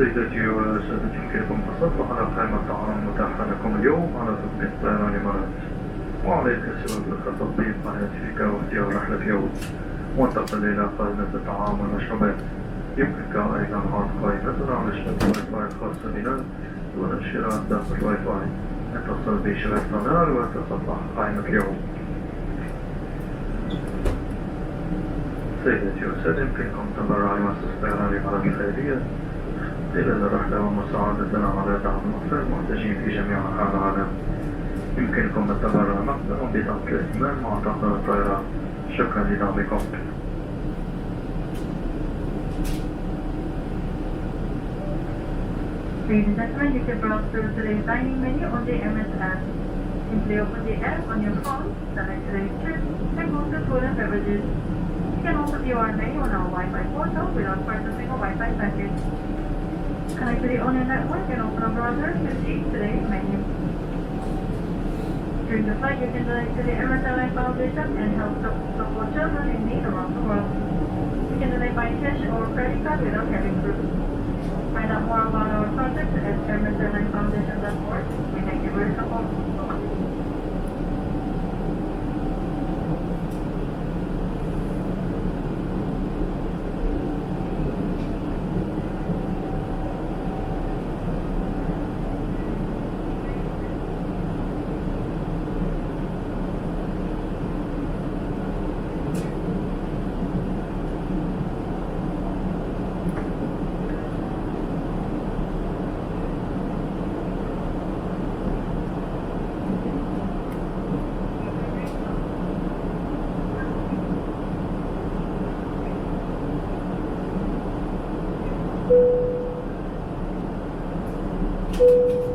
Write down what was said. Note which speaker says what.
Speaker 1: سيداتي وسادتي، يمكنكم التصفح على قائمة الطعام المتاحة لكم اليوم على تطبيق طيران الإمارات، وعليك سوى التطبيق مع يكفيك واختيار رحلة يوم وانتقل إلى قائمة الطعام والمشروبات. يمكنك أيضا عرض قائمتنا على شبكة الواي فاي الخاصة بنا دون اشتراك داخل الواي فاي. اتصل بشبكة نار وتصفح قائمة اليوم. سيداتي وسادتي، يمكنكم التبرع لمؤسسة طيران الإمارات الخيرية خلال الرحلة ومساعدتنا على دعم الأطفال المحتاجين في جميع أنحاء العالم. يمكنكم التبرع نقدا بطاقة الائتمان مع طاقم الطيران. شكرا لدعمكم.
Speaker 2: Ladies and gentlemen, you can browse through today's dining menu on the MS app. Simply open the app on your phone, select today's trip, and go to food and beverages. You can also view our menu on our Wi-Fi portal without purchasing a Wi-Fi package. Connect to the on-air network and open a browser to see today's menu. During the flight, you can donate to the Emirates Airline Foundation and help support children in need around the world. You can donate by cash or credit card without having proof. Find out more about our project at emiratairlinefoundation.org. We thank you for your support.
Speaker 3: Thank you.